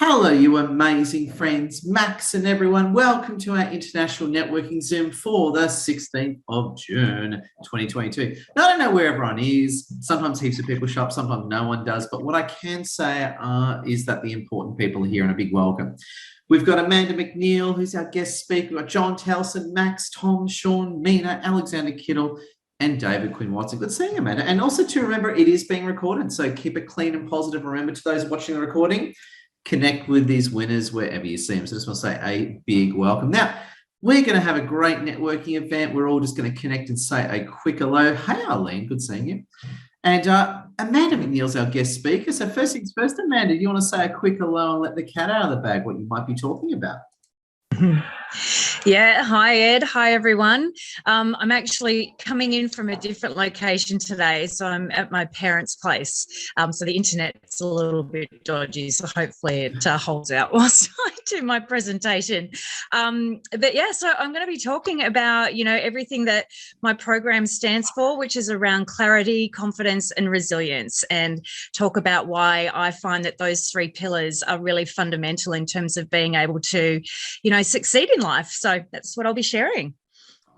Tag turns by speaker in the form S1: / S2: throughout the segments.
S1: Hello, you amazing friends, Max and everyone. Welcome to our International Networking Zoom for the 16th of June, 2022. Now, I don't know where everyone is. Sometimes heaps of people show up, sometimes no one does. But what I can say is that the important people are here, and a big welcome. We've got Amanda McNeil, who's our guest speaker. We've got John Towson, Max, Tom, Sean, Mina, Alexander Kittle, and David Quinn Watson. Good seeing you, Amanda. And also to remember, it is being recorded, so keep it clean and positive. Remember, to those watching the recording, connect with these winners wherever you see them. So I just want to say a big welcome. Now, we're going to have a great networking event. We're all just going to connect and say a quick hello. Hey, Arlene, good seeing you. And Amanda McNeil's our guest speaker. So first things first, Amanda, do you want to say a quick hello and let the cat out of the bag what you might be talking about?
S2: Yeah, hi Ed, hi everyone. I'm actually coming in from a different location today, so I'm at my parents' place. So the internet's a little bit dodgy, so hopefully it holds out whilst I do my presentation. But yeah, so I'm going to be talking about, everything that my program stands for, which is around clarity, confidence and resilience, and talk about why I find that those three pillars are really fundamental in terms of being able to, succeed in life. So that's what I'll be sharing.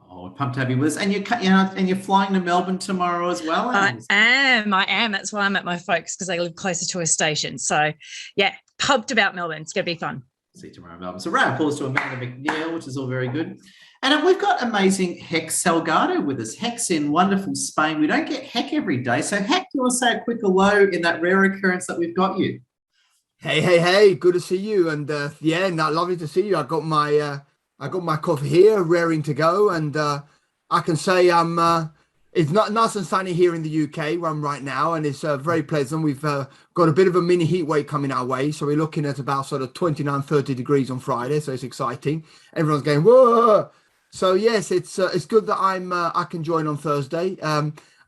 S1: Oh, we're pumped to have you with us. And you're flying to Melbourne tomorrow as well.
S2: I am. That's why I'm at my folks, because I live closer to a station. So yeah, pumped about Melbourne. It's going to be fun.
S1: See you tomorrow in Melbourne. So round of applause to Amanda McNeil, which is all very good. And we've got amazing Hex Salgado with us. Hex in wonderful Spain. We don't get Heck every day. So Heck, do you want to say a quick hello in that rare occurrence that we've got you?
S3: Hey, good to see you. And lovely to see you. I got my coffee here, raring to go. And I can say it's not nice and sunny here in the UK where I'm right now. And it's very pleasant. We've got a bit of a mini heat wave coming our way. So we're looking at about sort of 29, 30 degrees on Friday. So it's exciting. Everyone's going, whoa. So yes, it's good that I can join on Thursday.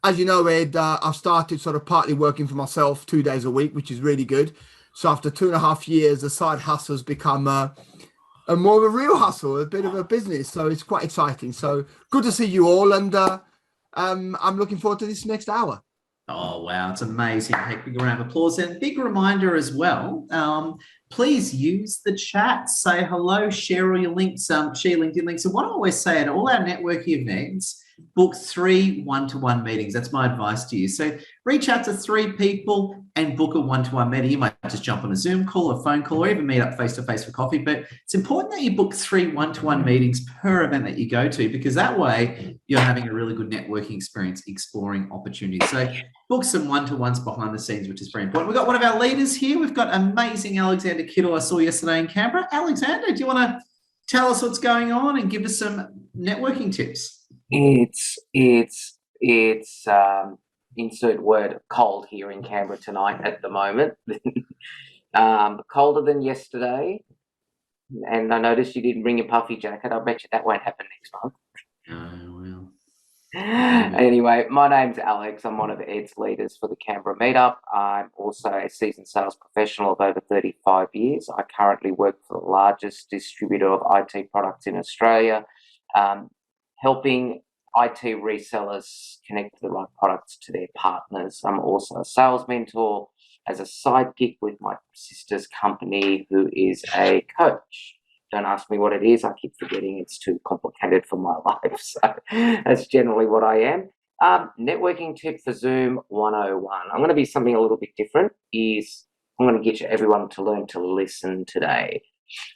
S3: As you know, Ed, I've started sort of partly working for myself 2 days a week, which is really good. So after 2.5 years, the side hustle has become a more of a real hustle, a bit of a business. So it's quite exciting. So good to see you all. And I'm looking forward to this next hour.
S1: Oh, wow. It's amazing. Heck, big round of applause. And big reminder as well, please use the chat, say hello, share all your links, share LinkedIn links. And what I always say at all our networking events, book 3 one-to-one meetings. That's my advice to you. So reach out to 3 people and book a one-to-one meeting. You might just jump on a Zoom call, a phone call, or even meet up face-to-face for coffee. But it's important that you book 3 one-to-one meetings per event that you go to, because that way you're having a really good networking experience exploring opportunities. So book some one-to-ones behind the scenes, which is very important. We've got one of our leaders here. We've got amazing Alexander Kittle I saw yesterday in Canberra. Alexander, do you want to tell us what's going on and give us some networking tips?
S4: It's insert word cold here in Canberra tonight at the moment. Colder than yesterday. And I noticed you didn't bring your puffy jacket. I bet you that won't happen next month.
S1: Oh, well.
S4: Anyway, my name's Alex. I'm one of Ed's leaders for the Canberra Meetup. I'm also a seasoned sales professional of over 35 years. I currently work for the largest distributor of IT products in Australia, helping IT resellers connect the right products to their partners. I'm also a sales mentor as a side gig with my sister's company, who is a coach. Don't ask me what it is. I keep forgetting. It's too complicated for my life. So that's generally what I am. Networking tip for Zoom 101. I'm going to be something a little bit different. I'm going to get everyone to learn to listen today.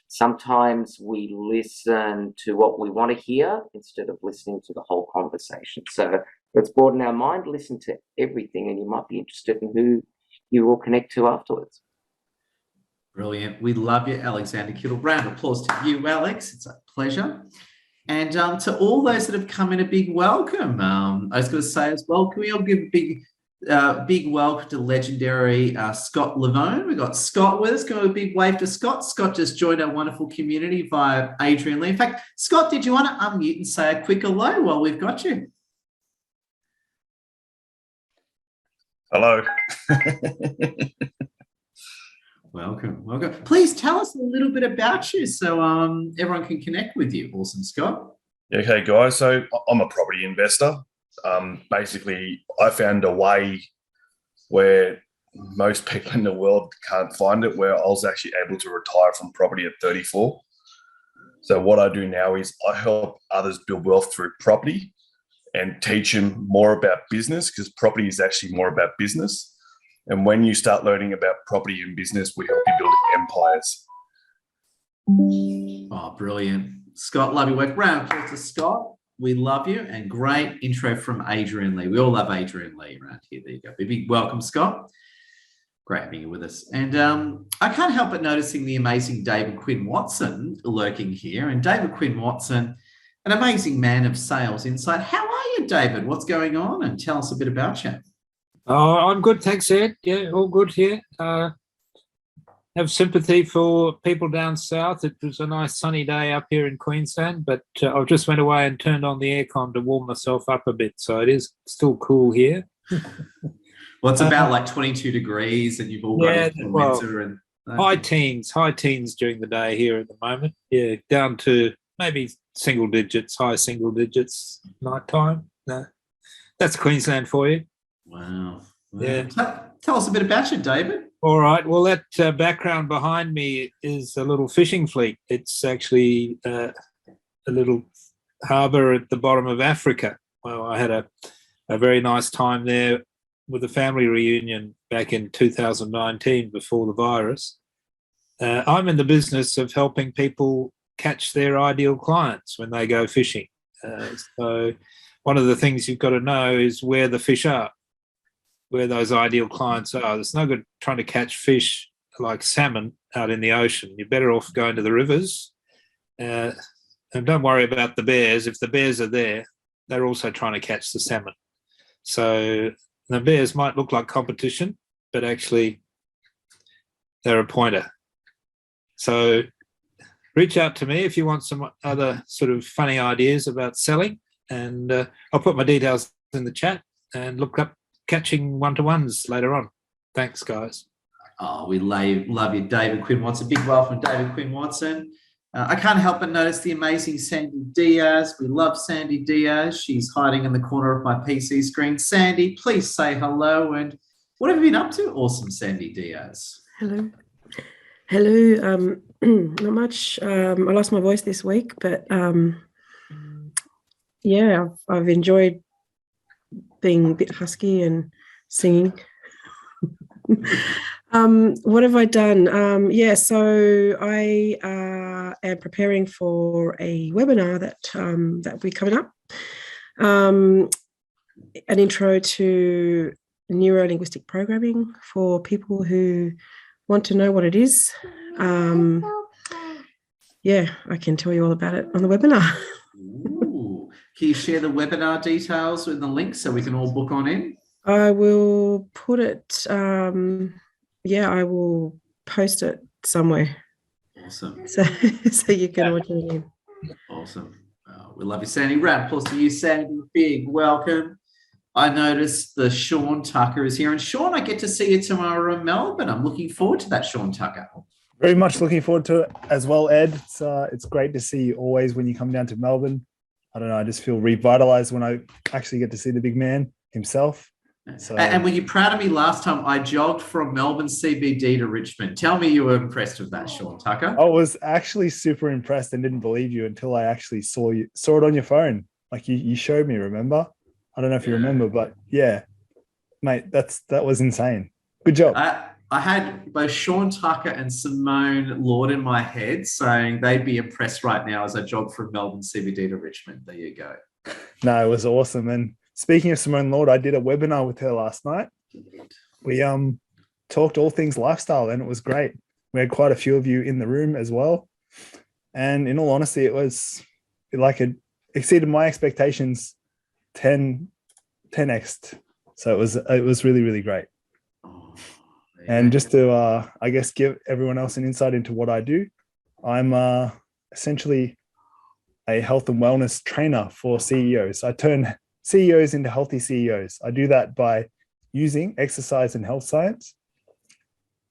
S4: Sometimes we listen to what we want to hear instead of listening to the whole conversation. So let's broaden our mind, listen to everything, and you might be interested in who you will connect to afterwards.
S1: Brilliant. We love you, Alexander Kittle. Round of applause to you, Alex. It's a pleasure. And to all those that have come in, a big welcome. I was going to say as well, can we all give a big welcome to legendary Scott Lavone. We've got Scott with us. Go a big wave to Scott. Scott just joined our wonderful community via Adrian Lee. In fact, Scott, did you want to unmute and say a quick hello while we've got you?
S5: Hello.
S1: Welcome. Please tell us a little bit about you so everyone can connect with you. Awesome, Scott.
S5: Okay, guys. So I'm a property investor. Basically, I found a way where most people in the world can't find it, where I was actually able to retire from property at 34. So what I do now is I help others build wealth through property and teach them more about business, because property is actually more about business. And when you start learning about property and business, we help you build empires.
S1: Oh, brilliant. Scott, love your work. Round of applause to Scott. We love you, and great intro from Adrian Lee. We all love Adrian Lee around here. There you go. Big welcome, Scott. Great having you with us. And I can't help but noticing the amazing David Quinn Watson lurking here. And David Quinn Watson, an amazing man of sales insight. How are you, David? What's going on? And tell us a bit about you.
S6: Oh, I'm good, thanks, Ed. Yeah, all good here. Have sympathy for people down south. It was a nice sunny day up here in Queensland, but I just went away and turned on the aircon to warm myself up a bit, so it is still cool here.
S1: Well, it's about like 22 degrees, and you've all got winter and
S6: high teens during the day here at the moment. Yeah, down to maybe high single digits nighttime. No, that's Queensland for you.
S1: Wow.
S6: Yeah.
S1: Tell us a bit about you, David.
S6: All right. Well, that background behind me is a little fishing fleet. It's actually a little harbour at the bottom of Africa. Well, I had a very nice time there with a family reunion back in 2019 before the virus. I'm in the business of helping people catch their ideal clients when they go fishing. So one of the things you've got to know is where the fish are, where those ideal clients are. It's no good trying to catch fish like salmon out in the ocean. You're better off going to the rivers. And don't worry about the bears. If the bears are there, they're also trying to catch the salmon. So the bears might look like competition, but actually they're a pointer. So reach out to me if you want some other sort of funny ideas about selling, and I'll put my details in the chat and look up catching one-to-ones later on. Thanks, guys.
S1: Oh, we love you, David Quinn Watson. Big welcome, David Quinn Watson. I can't help but notice the amazing Sandy Diaz. We love Sandy Diaz. She's hiding in the corner of my PC screen. Sandy, please say hello. And what have you been up to? Awesome, Sandy Diaz.
S7: Hello. Not much. I lost my voice this week, but yeah, I've enjoyed being a bit husky and singing. What have I done? Yeah, so I am preparing for a webinar that will be coming up. An intro to neuro-linguistic programming for people who want to know what it is. Yeah, I can tell you all about it on the webinar.
S1: Ooh. Can you share the webinar details with the link so we can all book on in?
S7: I will put it, yeah, I will post it somewhere.
S1: Awesome.
S7: So you can all tune in.
S1: Awesome. We love you, Sandy. Round of applause to you, Sandy. Big welcome. I noticed the Sean Tucker is here. And Sean, I get to see you tomorrow in Melbourne. I'm looking forward to that, Sean Tucker.
S8: Very much looking forward to it as well, Ed. It's great to see you always when you come down to Melbourne. I don't know, I just feel revitalized when I actually get to see the big man himself. So,
S1: and were you proud of me last time I jogged from Melbourne CBD to Richmond? Tell me you were impressed with that, Sean Tucker.
S8: I was actually super impressed and didn't believe you until I actually saw it on your phone. Like you showed me, remember? I don't know if you remember, but yeah, mate, that was insane. Good job.
S1: I had both Sean Tucker and Simone Lord in my head saying they'd be impressed right now as I jog from Melbourne CBD to Richmond. There you go.
S8: No, it was awesome. And speaking of Simone Lord, I did a webinar with her last night. We talked all things lifestyle and it was great. We had quite a few of you in the room as well. And in all honesty, it was like it exceeded my expectations 10x. So it was really, really great. And just to, I guess, give everyone else an insight into what I do, I'm essentially a health and wellness trainer for CEOs. I turn CEOs into healthy CEOs. I do that by using exercise and health science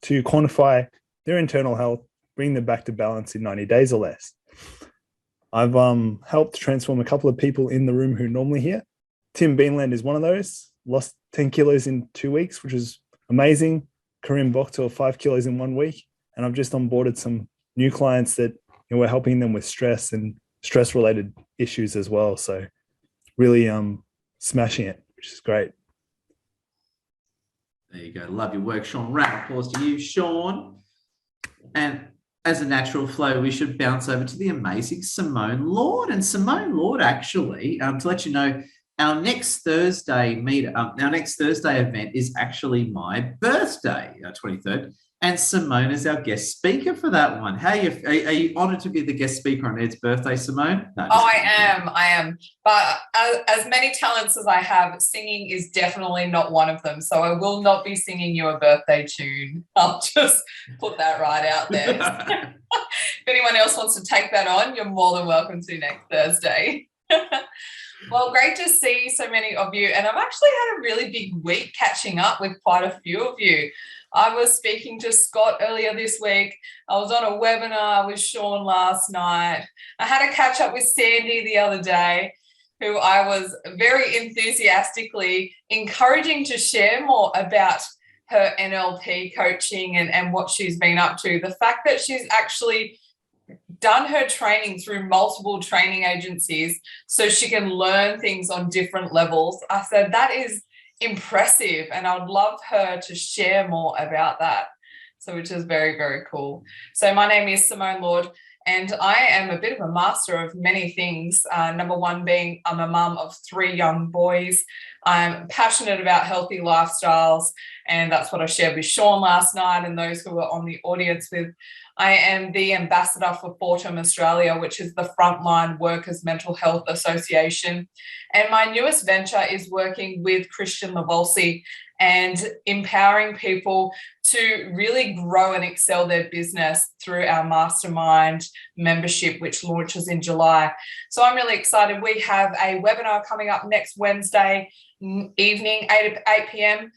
S8: to quantify their internal health, bring them back to balance in 90 days or less. I've helped transform a couple of people in the room who normally here. Tim Beanland is one of those, lost 10 kilos in 2 weeks, which is amazing. Karim Bokhtor 5 kilos in 1 week. And I've just onboarded some new clients that we're helping them with stress and stress related issues as well. So really smashing it, which is great.
S1: There you go. Love your work, Sean. Round of applause to you, Sean. And as a natural flow, we should bounce over to the amazing Simone Lord. And Simone Lord, actually, to let you know, our next Thursday event is actually my birthday, 23rd. And Simone is our guest speaker for that one. Are you honoured to be the guest speaker on Ed's birthday, Simone? No,
S9: I am. But as many talents as I have, singing is definitely not one of them. So I will not be singing you a birthday tune. I'll just put that right out there. If anyone else wants to take that on, you're more than welcome to next Thursday. Well, great to see so many of you. And I've actually had a really big week catching up with quite a few of you. I was speaking to Scott earlier this week. I was on a webinar with Sean last night. I had a catch up with Sandy the other day, who I was very enthusiastically encouraging to share more about her NLP coaching and what she's been up to. The fact that she's actually done her training through multiple training agencies so she can learn things on different levels. I said, that is impressive, and I would love her to share more about that. So which is very, very cool. So my name is Simone Lord, and I am a bit of a master of many things. Number one being I'm a mum of 3 young boys. I'm passionate about healthy lifestyles, and that's what I shared with Sean last night and those who were on the audience with. I am the ambassador for Fortum Australia, which is the Frontline Workers Mental Health Association. And my newest venture is working with Christian Lavolsi and empowering people to really grow and excel their business through our mastermind membership, which launches in July. So I'm really excited. We have a webinar coming up next Wednesday evening, 8 p.m.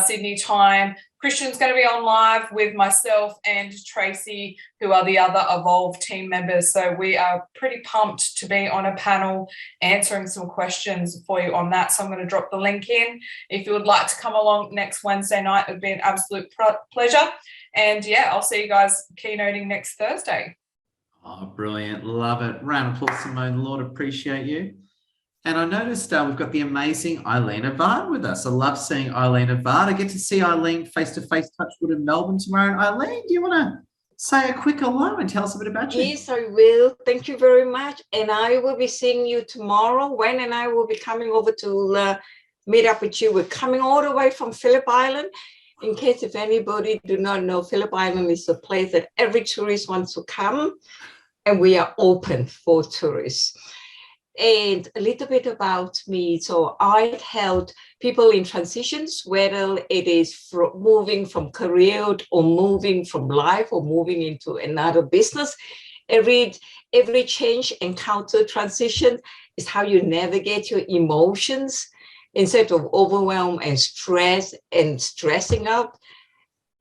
S9: Sydney time. Christian's going to be on live with myself and Tracy, who are the other Evolve team members. So we are pretty pumped to be on a panel answering some questions for you on that. So I'm going to drop the link in. If you would like to come along next Wednesday night, it would be an absolute pleasure. And yeah, I'll see you guys keynoting next Thursday.
S1: Oh, brilliant. Love it. Round of applause, Simone Lord. Appreciate you. And I noticed we've got the amazing Eileen Avad with us. I love seeing Eileen Avad. I get to see Eileen face-to-face, Touchwood in Melbourne tomorrow. And Eileen, do you want to say a quick hello and tell us a bit about you?
S10: Yes, I will. Thank you very much. And I will be seeing you tomorrow. Wen and I will be coming over to meet up with you. We're coming all the way from Phillip Island. In case if anybody do not know, Phillip Island is a place that every tourist wants to come. And we are open for tourists. And a little bit about me. So I help people in transitions, whether it is moving from career or moving from life or moving into another business. Every change, encounter, transition is how you navigate your emotions instead of overwhelm and stress and stressing up.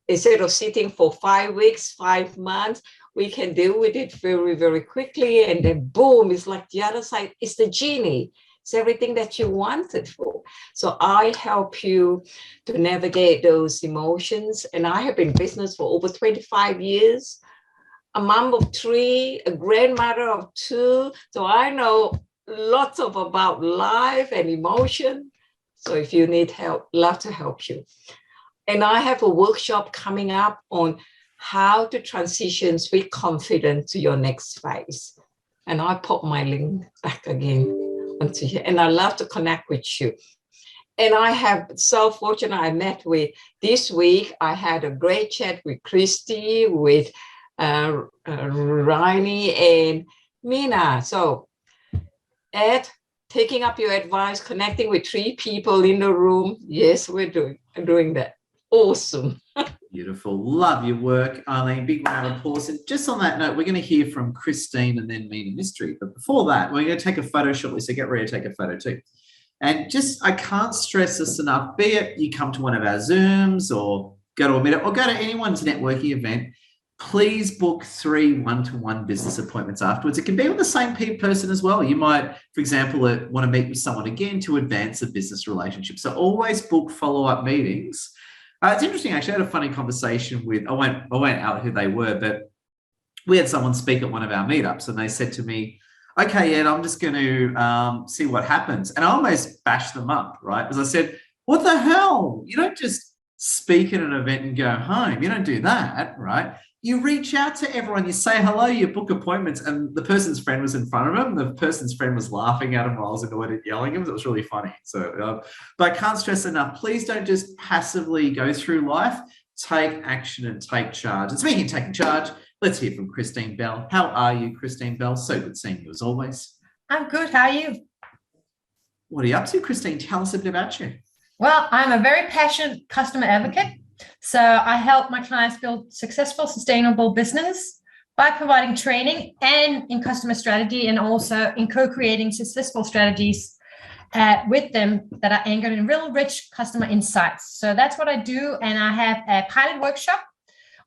S10: Instead of sitting for 5 weeks, 5 months, we can deal with it very, very quickly. And then boom, it's like the other side. It's the genie. It's everything that you wanted for. So I help you to navigate those emotions. And I have been in business for over 25 years, a mom of 3, a grandmother of 2. So I know lots about life and emotion. So if you need help, love to help you. And I have a workshop coming up on how to transition with confidence to your next phase. And I pop my link back again onto here. And I love to connect with you. And I have so fortunate I met with this week. I had a great chat with Christy, with Riley and Mina. So Ed, taking up your advice, connecting with 3 people in the room. Yes, we're doing that. Awesome.
S1: Beautiful. Love your work, Eileen. Big round of applause. And just on that note, we're going to hear from Christine and then Mina Mystery. But before that, we're going to take a photo shortly. So get ready to take a photo too. And just, I can't stress this enough, be it you come to one of our Zooms or go to a meetup or go to anyone's networking event, please book 3 one-to-one business appointments afterwards. It can be with the same person as well. You might, for example, want to meet with someone again to advance a business relationship. So always book follow-up meetings. It's interesting, actually. I had a funny conversation with, I won't out who they were, but we had someone speak at one of our meetups and they said to me, okay, Ed, I'm just going to see what happens. And I almost bashed them up, right? Because I said, what the hell? You don't just speak at an event and go home. You don't do that, right? You reach out to everyone, you say hello, you book appointments, and the person's friend was in front of him. The person's friend was laughing at him while I was in the wedding, yelling at him. It was really funny. So, but I can't stress enough, please don't just passively go through life. Take action and take charge. And speaking of taking charge, let's hear from Christine Bell. How are you, Christine Bell? So good seeing you as always.
S11: I'm good. How are you?
S1: What are you up to, Christine? Tell us a bit about you.
S11: Well, I'm a very passionate customer advocate. So I help my clients build successful, sustainable business by providing training and in customer strategy, and also in co-creating successful strategies with them that are anchored in real rich customer insights. So that's what I do. And I have a pilot workshop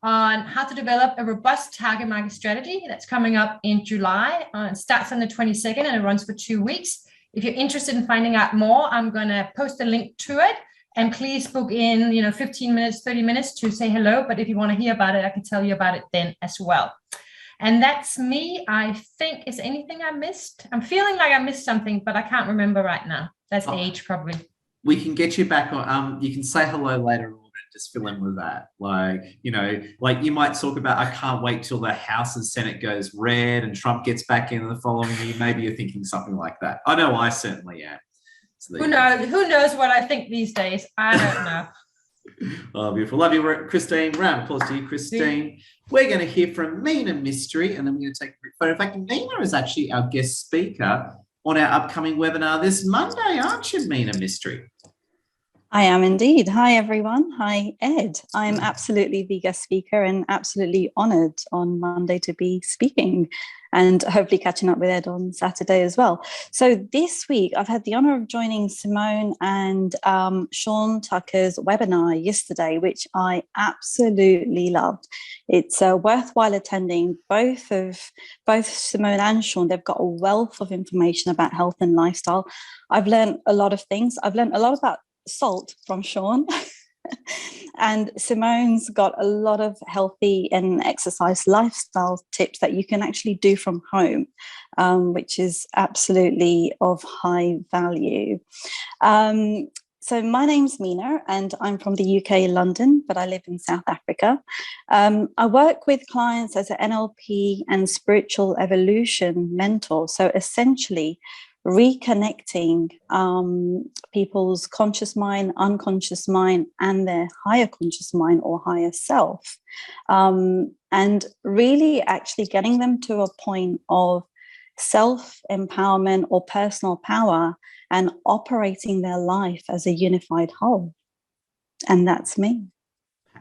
S11: on how to develop a robust target market strategy that's coming up in July. It starts on the 22nd and it runs for 2 weeks. If you're interested in finding out more, I'm going to post a link to it. And please book in, 15 minutes, 30 minutes to say hello. But if you want to hear about it, I can tell you about it then as well. And that's me. I think, is anything I missed? I'm feeling like I missed something, but I can't remember right now. That's age probably.
S1: We can get you back on. You can say hello later on and just fill in with that. Like you might talk about, I can't wait till the House and Senate goes red and Trump gets back in the following year. Maybe you're thinking something like that. I know I certainly am. So
S11: who knows what I think these days? I don't know.
S1: Oh, beautiful. Love you, Christine. Round of applause to you, Christine. We're going to hear from Mina Mystery, and then we're going to take a quick photo. In fact, Mina is actually our guest speaker on our upcoming webinar this Monday, aren't you, Mina Mystery?
S12: I am indeed. Hi, everyone. Hi, Ed. I'm absolutely the guest speaker and absolutely honoured on Monday to be speaking, and hopefully catching up with Ed on Saturday as well. So this week, I've had the honour of joining Simone and Sean Tucker's webinar yesterday, which I absolutely loved. It's worthwhile attending. Both Simone and Sean, they've got a wealth of information about health and lifestyle. I've learned a lot of things. I've learned a lot about salt from Sean. And Simone's got a lot of healthy and exercise lifestyle tips that you can actually do from home, which is absolutely of high value. So my name's Mina and I'm from the UK, London, but I live in South Africa. I work with clients as an NLP and spiritual evolution mentor. So essentially, reconnecting people's conscious mind, unconscious mind, and their higher conscious mind or higher self, and really actually getting them to a point of self-empowerment or personal power and operating their life as a unified whole. And that's me.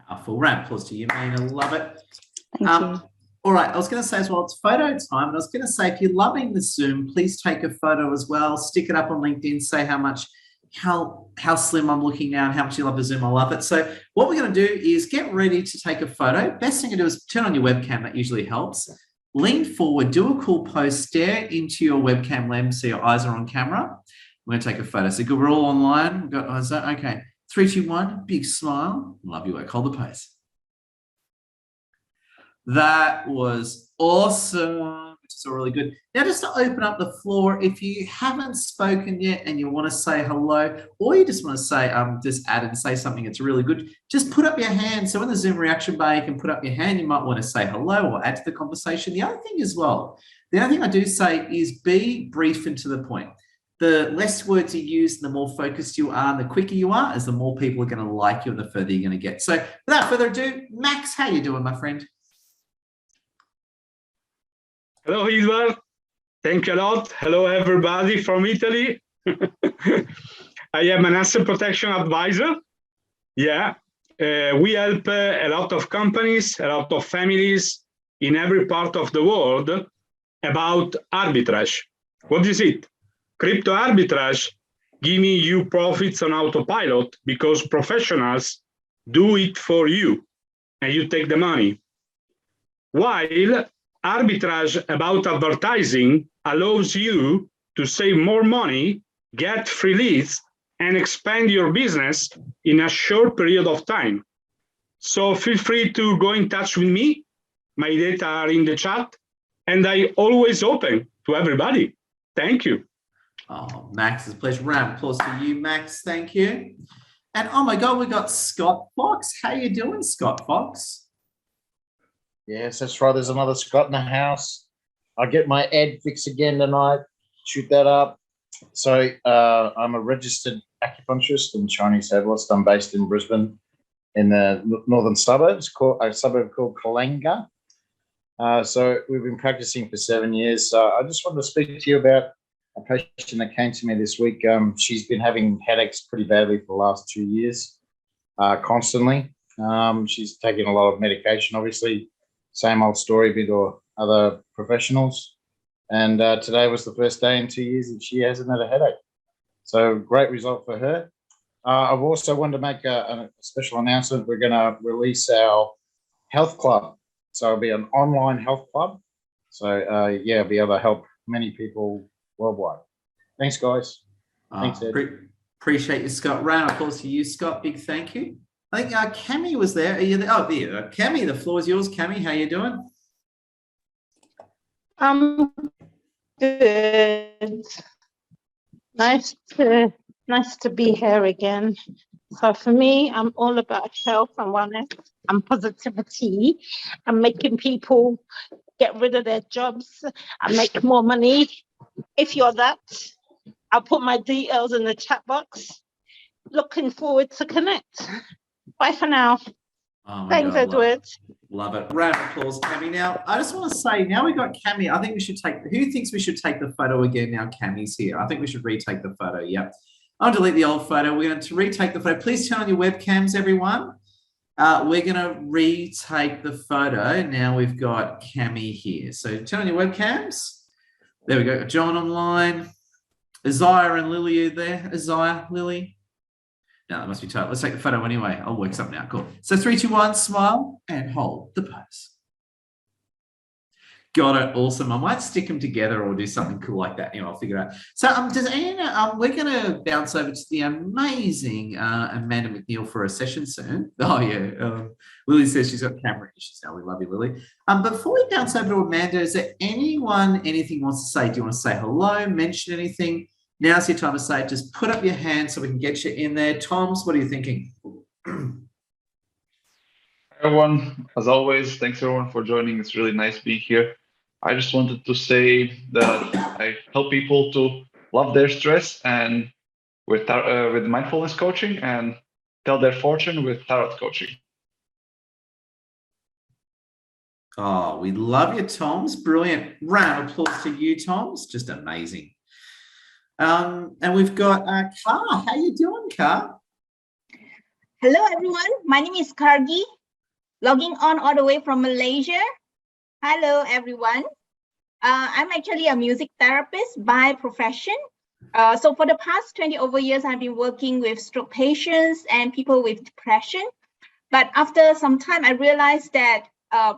S1: Powerful. Round of applause to you, Mina. Love it.
S12: Thank you.
S1: All right, I was going to say as well, it's photo time. And I was going to say, if you're loving the Zoom, please take a photo as well. Stick it up on LinkedIn. Say how slim I'm looking now and how much you love the Zoom. I love it. So what we're going to do is get ready to take a photo. Best thing to do is turn on your webcam. That usually helps. Lean forward, do a cool pose, stare into your webcam lens so your eyes are on camera. We're going to take a photo. So good, we're all online. We've got eyes on. Okay, 3, 2, 1, big smile. Love your work. Hold the pose. That was awesome, which is all really good. Now, just to open up the floor, if you haven't spoken yet and you want to say hello, or you just want to say, just add and say something that's really good, just put up your hand. So in the Zoom reaction bar, you can put up your hand. You might want to say hello or add to the conversation. The other thing as well, the other thing I do say is be brief and to the point. The less words you use, the more focused you are, and the quicker you are, as the more people are going to like you and the further you're going to get. So without further ado, Max, how you doing, my friend?
S13: Hello, Isabel. Thank you a lot. Hello, everybody from Italy. I am an asset protection advisor. Yeah, we help a lot of companies, a lot of families in every part of the world about arbitrage. What is it? Crypto arbitrage giving you profits on autopilot because professionals do it for you and you take the money. While arbitrage about advertising allows you to save more money, get free leads, and expand your business in a short period of time. So feel free to go in touch with me. My data are in the chat, and I always open to everybody. Thank you.
S1: Oh, Max, it's a pleasure. Round of applause to you, Max. Thank you. And oh my God, we got Scott Fox. How you doing, Scott Fox?
S14: Yes, that's right. There's another Scott in the house. I get my ad fix again tonight. Shoot that up. So I'm a registered acupuncturist and Chinese herbalist. I'm based in Brisbane in the northern suburbs, a suburb called Kalanga. So we've been practicing for 7 years. I just wanted to speak to you about a patient that came to me this week. She's been having headaches pretty badly for the last 2 years, constantly. She's taking a lot of medication, obviously. Same old story with other professionals. And today was the first day in 2 years that she hasn't had a headache. So great result for her. I've also wanted to make a special announcement. We're going to release our health club. So it'll be an online health club. So yeah, be able to help many people worldwide. Thanks, guys. Thanks, Ed.
S1: Appreciate you, Scott. Round of applause to you, Scott. Big thank you. I think Cami was there. Are you there? Oh, there. Cami, the floor is yours. Cami, how you doing?
S15: Good. Nice to be here again. So for me, I'm all about health and wellness and positivity and making people get rid of their jobs and make more money. If you're that, I'll put my details in the chat box. Looking forward to connect. Bye for now.
S1: Oh
S15: Thanks,
S1: God,
S15: Edward.
S1: Love it. Round of applause, Cami. Now, I just want to say, now we got Cami. I think we should who thinks we should take the photo again now Cami's here? I think we should retake the photo. Yep. I'll delete the old photo. We're going to retake the photo. Please turn on your webcams, everyone. We're going to retake the photo. Now we've got Cami here. So turn on your webcams. There we go. John online. Isaiah and Lily are there. Isaiah, Lily. No, that must be total. Let's take the photo anyway. I'll work something out. Cool. So 3, 2, 1, smile and hold the pose. Got it. Awesome. I might stick them together or do something cool like that. Anyway, I'll figure it out. So does Anna, we're going to bounce over to the amazing Amanda McNeil for a session soon. Oh, yeah. Lily says she's got camera issues now. We love you, Lily. Before we bounce over to Amanda, is there anything wants to say? Do you want to say hello, mention anything? Now's your time to say it. Just put up your hand so we can get you in there. Toms, what are you thinking?
S16: Everyone, as always, thanks everyone for joining. It's really nice being here. I just wanted to say that I help people to love their stress and with mindfulness coaching and tell their fortune with tarot coaching.
S1: Oh, we love you, Toms. Brilliant. Round of applause to you, Toms. Just amazing. And we've got Kar. How you doing, Kar?
S17: Hello, everyone. My name is Kargi, logging on all the way from Malaysia. Hello, everyone. I'm actually a music therapist by profession. So for the past 20 over years, I've been working with stroke patients and people with depression. But after some time, I realized that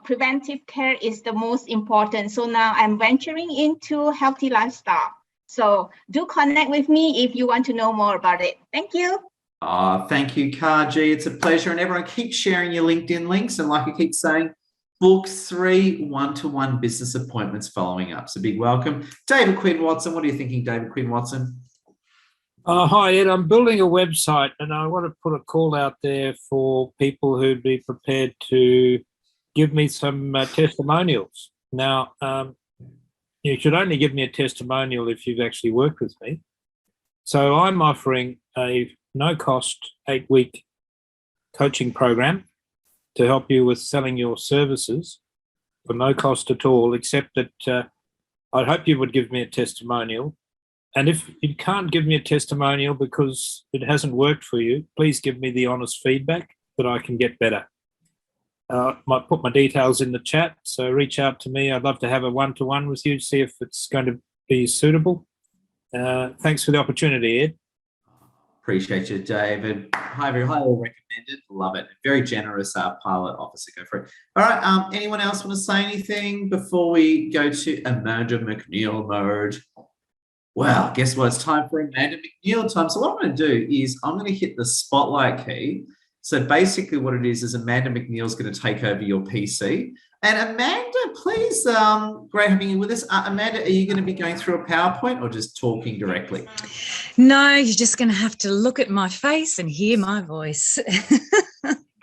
S17: preventive care is the most important. So now I'm venturing into healthy lifestyle. So do connect with me if you want to know more about it. Thank you.
S1: Thank you, Karji. It's a pleasure. And everyone keep sharing your LinkedIn links. And like I keep saying, book 3 one-to-one business appointments following up. So big welcome. David Quinn Watson. What are you thinking, David Quinn Watson?
S6: Hi, Ed. I'm building a website and I want to put a call out there for people who'd be prepared to give me some testimonials. Now, you should only give me a testimonial if you've actually worked with me. So I'm offering a no-cost 8-week coaching program to help you with selling your services for no cost at all, except that I'd hope you would give me a testimonial. And if you can't give me a testimonial because it hasn't worked for you, please give me the honest feedback that I can get better. Might put my details in the chat, so reach out to me. I'd love to have a one-to-one with you, see if it's going to be suitable. Thanks for the opportunity, Ed.
S1: Appreciate you, David. Highly recommended. Love it. Very generous pilot officer. Go for it. All right. Anyone else want to say anything before we go to Amanda McNeil mode? Well, guess what? It's time for Amanda McNeil time. So what I'm going to do is I'm going to hit the spotlight key. So basically what it is Amanda McNeil's going to take over your PC. And Amanda, please, great having you with us. Amanda, are you going to be going through a PowerPoint or just talking directly?
S2: No, you're just going to have to look at my face and hear my voice.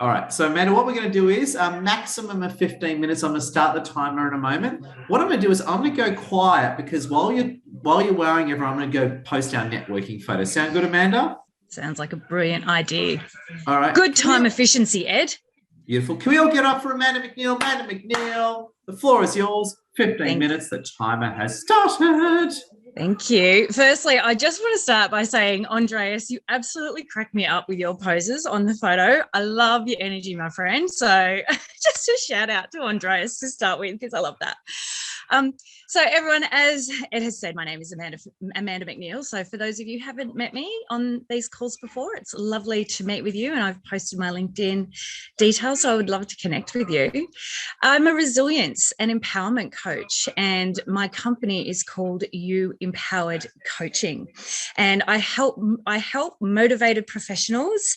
S1: All right. So Amanda, what we're going to do is a maximum of 15 minutes. I'm going to start the timer in a moment. What I'm going to do is I'm going to go quiet because while you're wowing everyone, I'm going to go post our networking photos. Sound good, Amanda?
S2: Sounds like a brilliant idea.
S1: All right.
S2: Good time efficiency, Ed.
S1: Beautiful. Can we all get up for Amanda McNeil? Amanda McNeil, the floor is yours. 15 minutes. The timer has started.
S2: Thank you. Firstly, I just want to start by saying, Andreas, you absolutely crack me up with your poses on the photo. I love your energy, my friend. So just a shout out to Andreas to start with, because I love that. So everyone, as Ed has said, my name is Amanda McNeil. So for those of you who haven't met me on these calls before, it's lovely to meet with you, and I've posted my LinkedIn details, so I would love to connect with you. I'm a resilience and empowerment coach, and my company is called You Empowered Coaching, and I help motivated professionals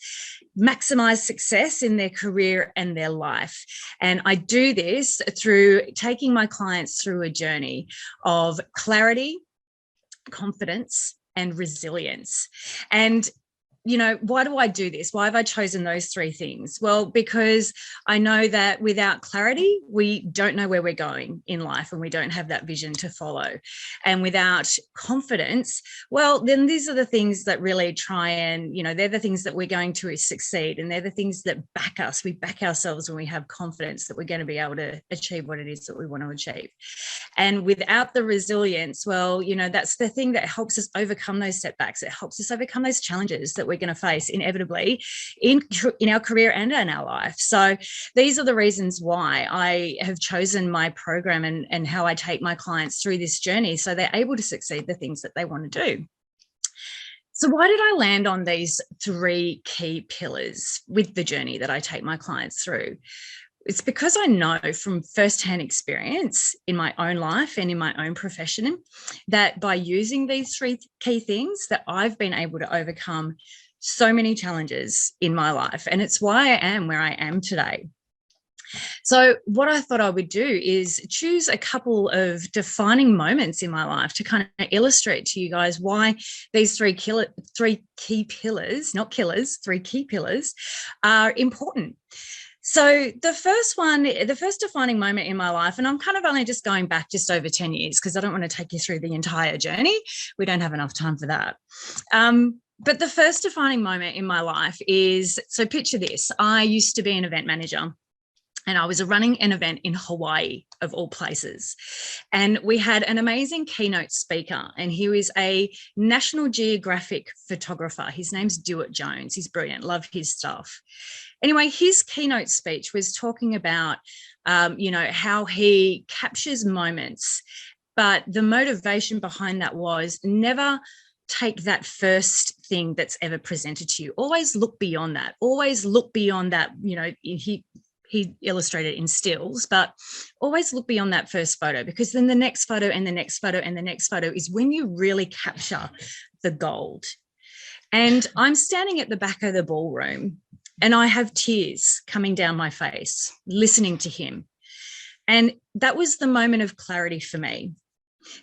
S2: maximize success in their career and their life. And I do this through taking my clients through a journey of clarity, confidence, and resilience. And you know, why do I do this? Why have I chosen those three things? Well, because I know that without clarity, we don't know where we're going in life, and we don't have that vision to follow. And without confidence, well, then these are the things that really try and, you know, they're the things that we're going to succeed. And they're the things that back us. We back ourselves when we have confidence that we're going to be able to achieve what it is that we want to achieve. And without the resilience, well, you know, that's the thing that helps us overcome those setbacks. It helps us overcome those challenges that we're going to face inevitably in our career and in our life. So these are the reasons why I have chosen my program and how I take my clients through this journey, so they're able to succeed the things that they want to do. So why did I land on these three key pillars with the journey that I take my clients through? It's because I know from firsthand experience in my own life and in my own profession that by using these three key things that I've been able to overcome so many challenges in my life. And it's why I am where I am today. So what I thought I would do is choose a couple of defining moments in my life to kind of illustrate to you guys why these three key pillars are important. So the first defining moment in my life, and I'm kind of only just going back just over 10 years because I don't want to take you through the entire journey. We don't have enough time for that. But the first defining moment in my life is, so picture this, I used to be an event manager. And I was running an event in Hawaii, of all places. And we had an amazing keynote speaker, and he was a National Geographic photographer. His name's Dewitt Jones. He's brilliant. Love his stuff. Anyway, his keynote speech was talking about, you know, how he captures moments, but the motivation behind that was never take that first thing that's ever presented to you. Always look beyond that. Always look beyond that. You know, he illustrated in stills, but always look beyond that first photo, because then the next photo and the next photo and the next photo is when you really capture the gold. And I'm standing at the back of the ballroom and I have tears coming down my face, listening to him. And that was the moment of clarity for me,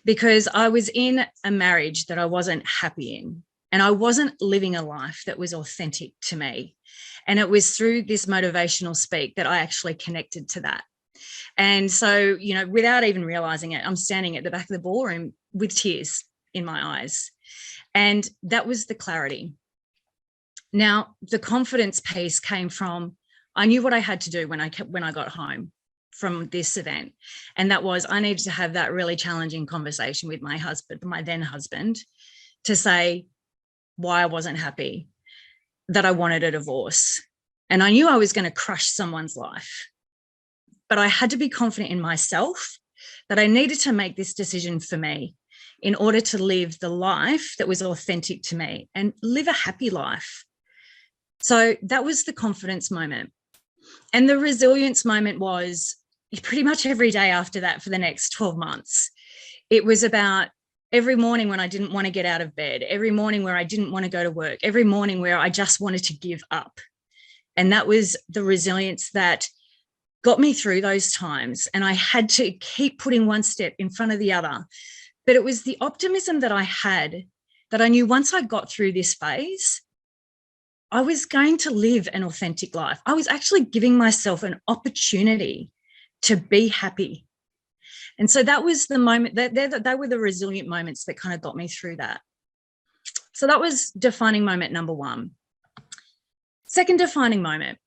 S2: because I was in a marriage that I wasn't happy in, and I wasn't living a life that was authentic to me. And it was through this motivational speak that I actually connected to that. And so, you know, without even realizing it, I'm standing at the back of the ballroom with tears in my eyes. And that was the clarity. Now, the confidence piece came from, I knew what I had to do when I got home from this event. And that was, I needed to have that really challenging conversation with my husband, my then husband, to say why I wasn't happy, that I wanted a divorce. And I knew I was going to crush someone's life. But I had to be confident in myself that I needed to make this decision for me in order to live the life that was authentic to me and live a happy life. So that was the confidence moment. And the resilience moment was pretty much every day after that for the next 12 months. It was about every morning when I didn't want to get out of bed, every morning where I didn't want to go to work, every morning where I just wanted to give up. And that was the resilience that got me through those times. And I had to keep putting one step in front of the other. But it was the optimism that I had, that I knew once I got through this phase, I was going to live an authentic life. I was actually giving myself an opportunity to be happy. And so that was the moment, they were the resilient moments that kind of got me through that. So that was defining moment number one. Second defining moment,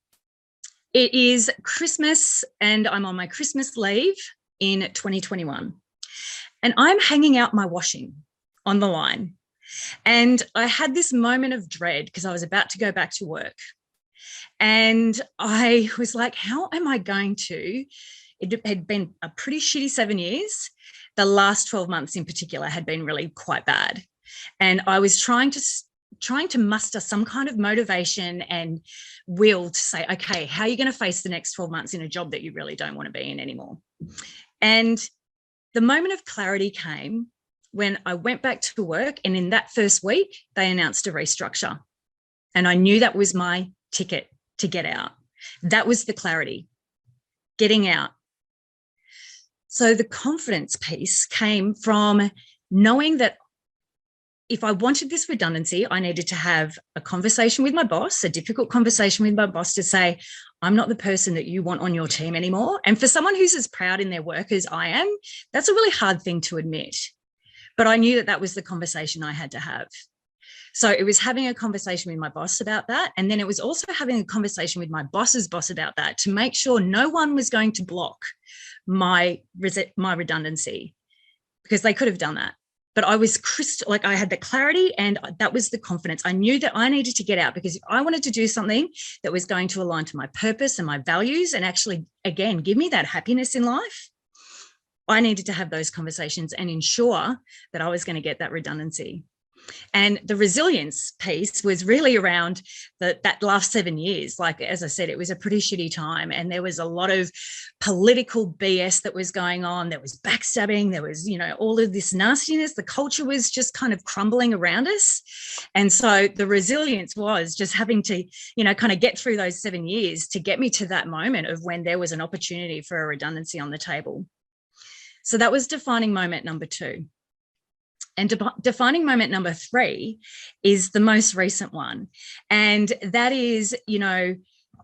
S2: it is Christmas and I'm on my Christmas leave in 2021. And I'm hanging out my washing on the line. And I had this moment of dread because I was about to go back to work. And I was like, how am I going to? It had been a pretty shitty 7 years. The last 12 months in particular had been really quite bad. And I was trying to muster some kind of motivation and will to say, okay, how are you going to face the next 12 months in a job that you really don't want to be in anymore? And the moment of clarity came when I went back to work, and in that first week, they announced a restructure. And I knew that was my ticket to get out. That was the clarity, getting out. So the confidence piece came from knowing that if I wanted this redundancy, I needed to have a conversation with my boss, a difficult conversation with my boss to say, I'm not the person that you want on your team anymore. And for someone who's as proud in their work as I am, that's a really hard thing to admit. But I knew that that was the conversation I had to have. So it was having a conversation with my boss about that. And then it was also having a conversation with my boss's boss about that to make sure no one was going to block my redundancy, because they could have done that. But I was I had the clarity and that was the confidence. I knew that I needed to get out because if I wanted to do something that was going to align to my purpose and my values and actually, again, give me that happiness in life, I needed to have those conversations and ensure that I was going to get that redundancy. And the resilience piece was really around that last 7 years. Like, as I said, it was a pretty shitty time and there was a lot of political BS that was going on. There was backstabbing. There was, all of this nastiness. The culture was just kind of crumbling around us. And so the resilience was just having to, kind of get through those 7 years to get me to that moment of when there was an opportunity for a redundancy on the table. So that was defining moment number two. And defining moment number three is the most recent one. And that is,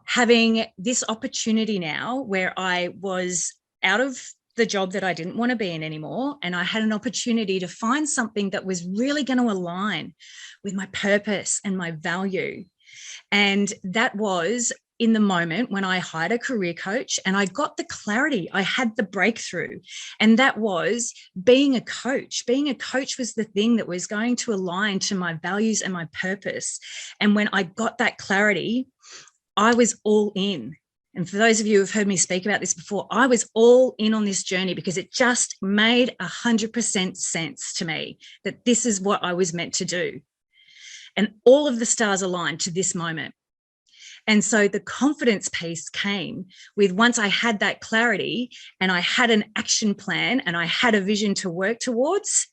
S2: having this opportunity now where I was out of the job that I didn't want to be in anymore. And I had an opportunity to find something that was really going to align with my purpose and my value. And that was in the moment when I hired a career coach and I got the clarity, I had the breakthrough. And that was being a coach. Being a coach was the thing that was going to align to my values and my purpose. And when I got that clarity, I was all in. And for those of you who have heard me speak about this before, I was all in on this journey because it just made 100% sense to me that this is what I was meant to do. And all of the stars aligned to this moment. And so the confidence piece came with once I had that clarity and I had an action plan and I had a vision to work towards.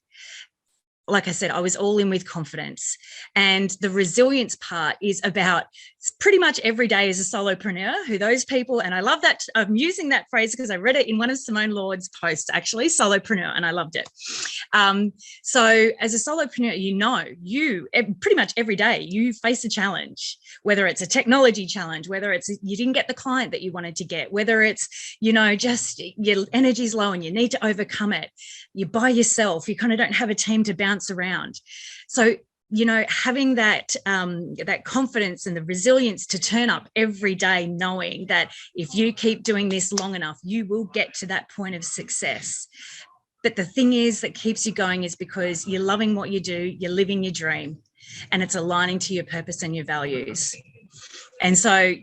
S2: Like I said, I was all in with confidence. And the resilience part is about pretty much every day as a solopreneur, who those people, and I love that, I'm using that phrase because I read it in one of Simone Lord's posts, actually, solopreneur, and I loved it. So as a solopreneur, you pretty much every day you face a challenge, whether it's a technology challenge, whether it's you didn't get the client that you wanted to get, whether it's, just your energy's low and you need to overcome it. You're by yourself, you kind of don't have a team to bounce around. So having that confidence and the resilience to turn up every day, knowing that if you keep doing this long enough, you will get to that point of success. But the thing is that keeps you going is because you're loving what you do, you're living your dream, and it's aligning to your purpose and your values. And so,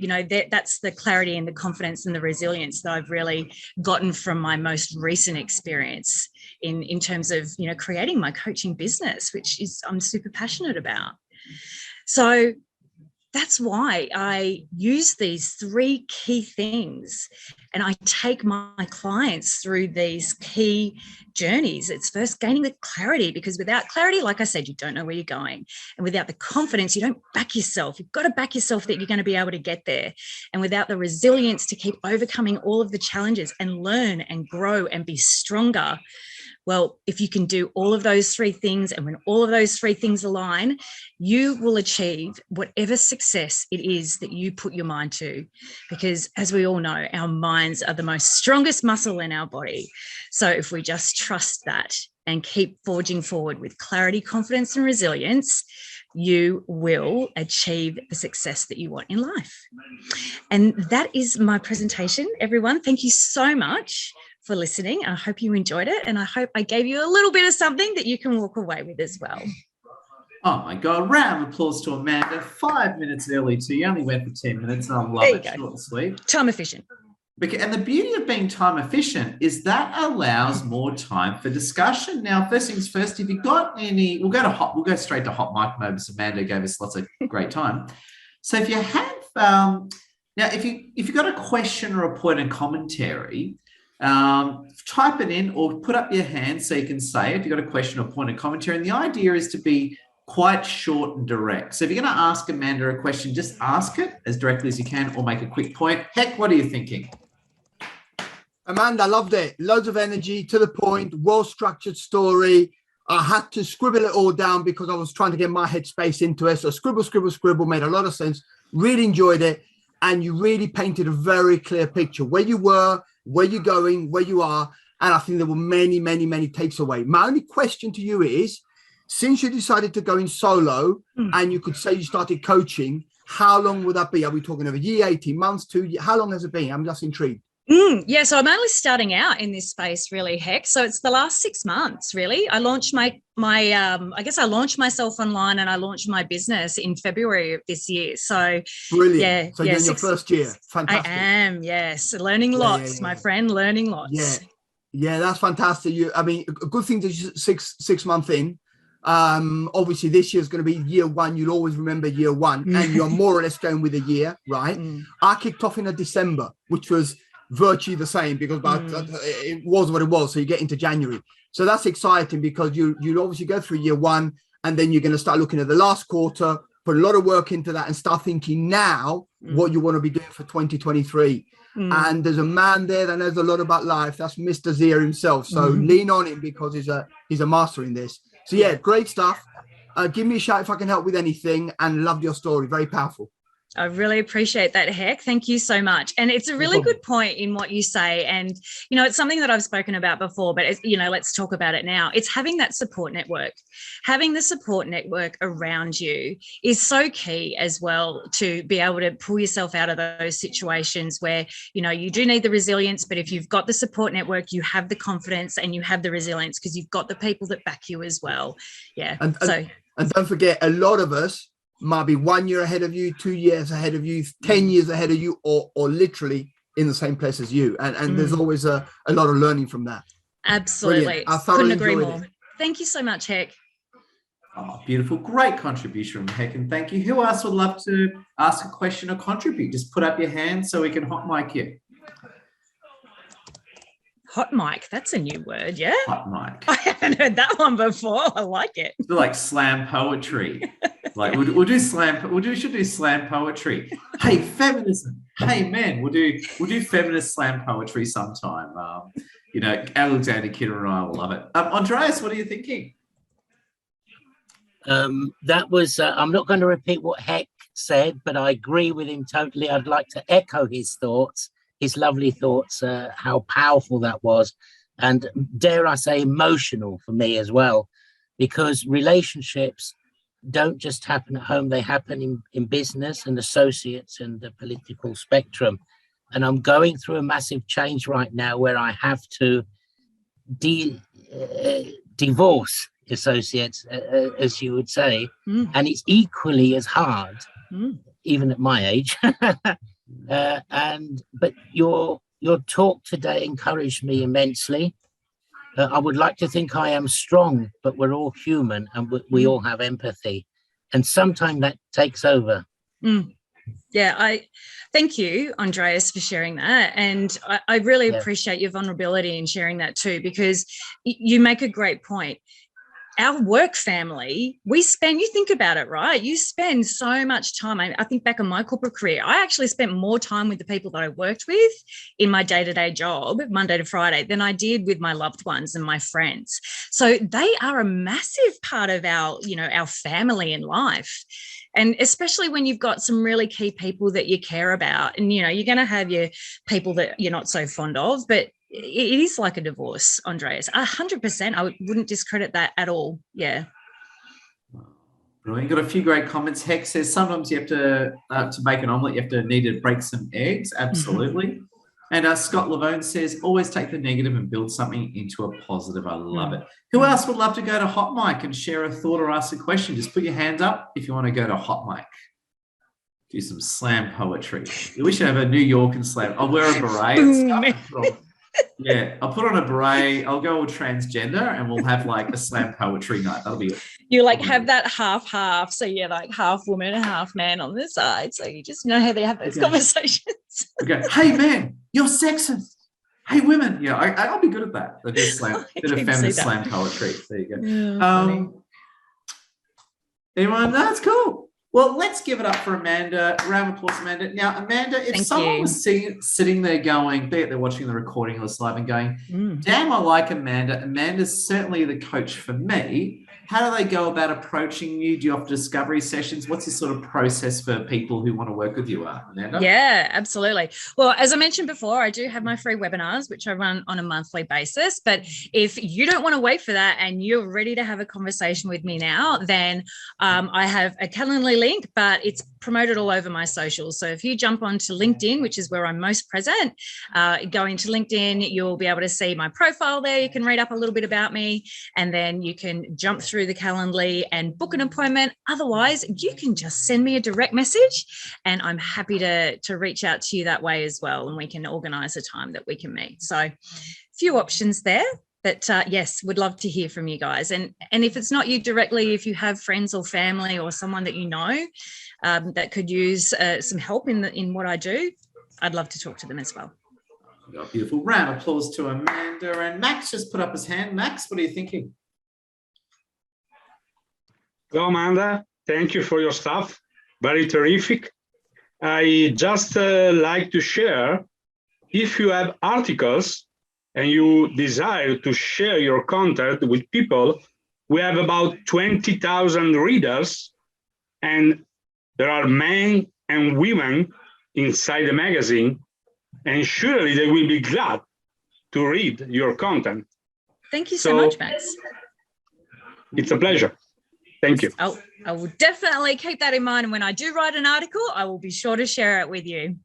S2: that's the clarity and the confidence and the resilience that I've really gotten from my most recent experience in terms of, creating my coaching business, which is I'm super passionate about. So that's why I use these 3 key things, and I take my clients through these key journeys. It's first gaining the clarity, because without clarity, like I said, you don't know where you're going. And without the confidence, you don't back yourself. You've got to back yourself that you're going to be able to get there. And without the resilience to keep overcoming all of the challenges and learn and grow and be stronger, well, if you can do all of those 3 things, and when all of those 3 things align, you will achieve whatever success it is that you put your mind to. Because as we all know, our minds are the most strongest muscle in our body. So if we just trust that and keep forging forward with clarity, confidence, and resilience, you will achieve the success that you want in life. And that is my presentation, everyone. Thank you so much for listening. I hope you enjoyed it, and I hope I gave you a little bit of something that you can walk away with as well.
S1: Oh my God, round of applause to Amanda. 5 minutes early too. You only went for 10 minutes, and I love it. Short and sweet.
S2: Time efficient.
S1: And the beauty of being time efficient is that allows more time for discussion. Now, first things first, if you've got any, we'll go straight to hot mic moments. Amanda gave us lots of great time. So if you have, now if you've got a question or a point of commentary, type it in or put up your hand so you can say it if you've got a question or point of commentary. And the idea is to be quite short and direct. So if you're going to ask Amanda a question, just ask it as directly as you can or make a quick point. Heck, what are you thinking?
S3: Amanda, I loved it. Loads of energy, to the point, well-structured story. I had to scribble it all down because I was trying to get my headspace into it. So scribble, made a lot of sense. Really enjoyed it. And you really painted a very clear picture where you were, where you're going, where you are. And I think there were many, many, many takes away. My only question to you is, since you decided to go in solo and you could say you started coaching, how long would that be? Are we talking of a year, 18 months, 2 years? How long has it been? I'm just intrigued.
S2: Yeah, so I'm only starting out in this space, really, Heck. So it's the last 6 months, really. I launched I launched myself online, and I launched my business in February of this year. So
S3: brilliant.
S2: Yeah,
S3: so you're in your first year. Fantastic.
S2: I am, yes. Learning lots, my friend, learning lots.
S3: Yeah, that's fantastic. A good thing to six months in. Obviously this year is going to be year 1. You'll always remember year 1, and you're more or less going with a year, right? I kicked off in December, which was virtually the same because it was what it was. So you get into January. So that's exciting because you'll obviously go through year 1, and then you're going to start looking at the last quarter, put a lot of work into that, and start thinking now what you want to be doing for 2023. And there's a man there that knows a lot about life. That's Mr. Zia himself. So lean on him because he's a master in this. So yeah, great stuff. Give me a shout if I can help with anything, and loved your story. Very powerful.
S2: I really appreciate that, Heck. Thank you so much. And it's a really good point in what you say. And, it's something that I've spoken about before, but, let's talk about it now. It's having that support network. Having the support network around you is so key as well to be able to pull yourself out of those situations where, you do need the resilience, but if you've got the support network, you have the confidence and you have the resilience because you've got the people that back you as well. Yeah.
S3: And don't forget, a lot of us might be 1 year ahead of you, 2 years ahead of you, 10 years ahead of you, or literally in the same place as you. And there's always a lot of learning from that.
S2: Absolutely.
S3: I thoroughly
S2: couldn't agree
S3: enjoyed
S2: more.
S3: it.
S2: Thank you so much, Heck.
S1: Oh, beautiful. Great contribution from Heck, and thank you. Who else would love to ask a question or contribute? Just put up your hand so we can hot mic you.
S2: Hot mic, that's a new word, yeah?
S1: Hot mic.
S2: I haven't heard that one before. I like it.
S1: It's like slam poetry. Like we'll do slam. We should do slam poetry. Hey, feminism. Hey, men. We'll do feminist slam poetry sometime. Alexander Kidder and I will love it. Andreas, what are you thinking?
S18: That was. I'm not going to repeat what Heck said, but I agree with him totally. I'd like to echo his thoughts. His lovely thoughts, how powerful that was, and dare I say emotional for me as well, because relationships don't just happen at home, they happen in business and associates and the political spectrum. And I'm going through a massive change right now where I have to divorce associates, as you would say, and it's equally as hard, even at my age. But your talk today encouraged me immensely. I would like to think I am strong, but we're all human and we all have empathy. And sometimes that takes over.
S2: Yeah, I thank you, Andreas, for sharing that. And I really appreciate your vulnerability in sharing that too, because you make a great point. Our work family, you think about it, right? You spend so much time. I think back on my corporate career, I actually spent more time with the people that I worked with in my day-to-day job, Monday to Friday, than I did with my loved ones and my friends. So they are a massive part of our family in life. And especially when you've got some really key people that you care about, and, you're going to have your people that you're not so fond of, but it is like a divorce, Andreas. 100%. I wouldn't discredit that at all. Yeah.
S1: Brilliant. Got a few great comments. Hex says sometimes you have to make an omelette, you need to break some eggs. Absolutely. And Scott Lavone says, always take the negative and build something into a positive. I love it. Who else would love to go to Hot Mic and share a thought or ask a question? Just put your hand up if you want to go to Hot Mic. Do some slam poetry. We should have a New York and slam. I'll wear a beret and stuff. Yeah, I'll put on a beret. I'll go all transgender, and we'll have like a slam poetry night. That'll be.
S2: You have that half, so you're like half woman and half man on the side. So you just know how they have those conversations.
S1: Okay, hey man, you're sexist. Hey women, yeah, I'll be good at that. A bit of feminist slam poetry. There you go.
S2: Yeah,
S1: anyone? That's cool. Well, let's give it up for Amanda. Round of applause, Amanda. Now, Amanda, if someone was sitting there going, be it they're watching the recording or live and going, damn, I like Amanda. Amanda's certainly the coach for me. How do they go about approaching you? Do you offer discovery sessions? What's your sort of process for people who want to work with you, Amanda?
S2: Yeah, absolutely. Well, as I mentioned before, I do have my free webinars, which I run on a monthly basis. But if you don't want to wait for that and you're ready to have a conversation with me now, then I have a Calendly link, but it's promoted all over my socials. So if you jump onto LinkedIn, which is where I'm most present, go into LinkedIn, you'll be able to see my profile there. You can read up a little bit about me, and then you can jump through the Calendly and book an appointment. Otherwise, you can just send me a direct message, and I'm happy to reach out to you that way as well, and we can organise a time that we can meet. So a few options there. But yes, would love to hear from you guys. And if it's not you directly, if you have friends or family or someone that you know that could use some help in what I do, I'd love to talk to them as well.
S1: Got a beautiful round of applause to Amanda. And Max just put up his hand. Max, what are you thinking?
S13: Hello, Amanda. Thank you for your stuff. Very terrific. I just like to share, if you have articles and you desire to share your content with people, we have about 20,000 readers, and there are men and women inside the magazine, and surely they will be glad to read your content.
S2: Thank you so much, Max.
S13: It's a pleasure. Thank you.
S2: I will definitely keep that in mind. And when I do write an article, I will be sure to share it with you.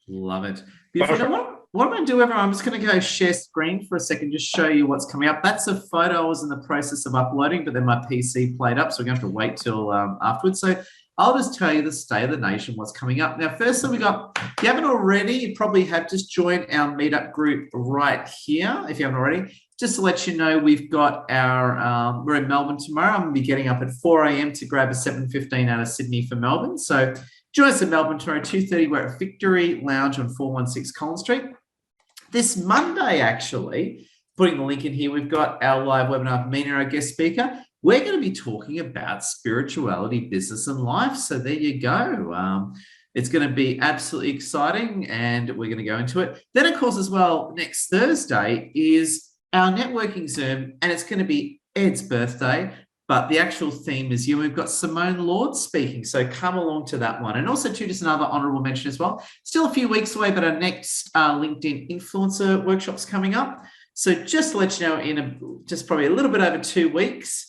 S1: Love it. Beautiful. Now, what I'm going to do, everyone, I'm just going to go share screen for a second, just show you what's coming up. That's a photo I was in the process of uploading, but then my PC played up, so we're going to have to wait till afterwards. So I'll just tell you the state of the nation, what's coming up. Now, firstly, we got, if you haven't already, you probably have just joined our meetup group right here, if you haven't already. Just to let you know, we've got our, we're in Melbourne tomorrow. I'm going to be getting up at 4 a.m. to grab a 7:15 out of Sydney for Melbourne. So join us in Melbourne tomorrow, 2:30. We're at Victory Lounge on 416 Collins Street. This Monday, actually, putting the link in here, we've got our live webinar, Mina, our guest speaker. We're going to be talking about spirituality, business, and life. So there you go. It's going to be absolutely exciting, and we're going to go into it. Then, of course, as well, next Thursday is our networking Zoom, and it's going to be Ed's birthday, but the actual theme is you. We've got Simone Lord speaking, so come along to that one. And also, too, just another honourable mention as well. Still a few weeks away, but our next LinkedIn influencer workshop's coming up. So just to let you know, in just probably a little bit over 2 weeks,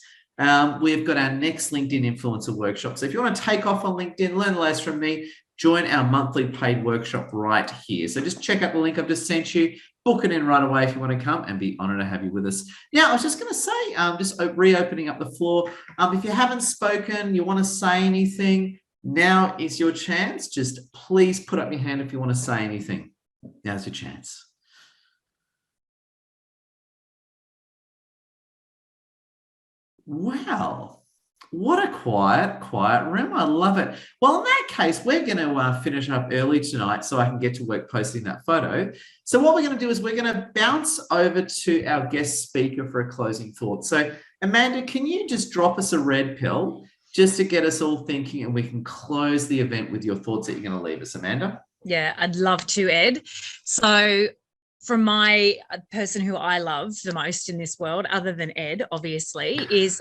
S1: we've got our next LinkedIn influencer workshop. So if you want to take off on LinkedIn, learn the latest from me, join our monthly paid workshop right here. So just check out the link I've just sent you. Book it in right away if you want to come, and be honoured to have you with us. Now, I was just going to say, just reopening up the floor. If you haven't spoken, you want to say anything, now is your chance. Just please put up your hand if you want to say anything. Now's your chance. Wow. What a quiet room. I love it. Well, in that case, we're going to finish up early tonight so I can get to work posting that photo. So what we're going to do is we're going to bounce over to our guest speaker for a closing thought. So Amanda, can you just drop us a red pill just to get us all thinking, and we can close the event with your thoughts that you're going to leave us, Amanda?
S2: Yeah, I'd love to, Ed. So from my person who I love the most in this world, other than Ed, obviously, is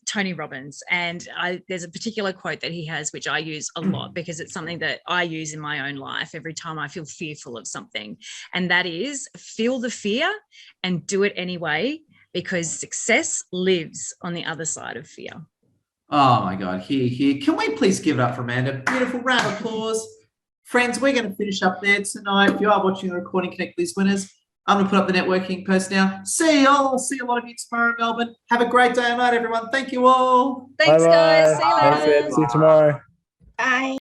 S2: Tony Robbins. And there's a particular quote that he has, which I use a lot because it's something that I use in my own life every time I feel fearful of something. And that is, feel the fear and do it anyway, because success lives on the other side of fear.
S1: Oh my God, here. Can we please give it up for Amanda? Beautiful round of applause. Friends, we're going to finish up there tonight. If you are watching the recording, connect with these winners. I'm going to put up the networking post now. See you all. I'll see a lot of you tomorrow in Melbourne. Have a great day and night, everyone. Thank you all.
S2: Thanks,
S8: Bye-bye.
S2: guys. See you later.
S8: See you tomorrow.
S17: Bye.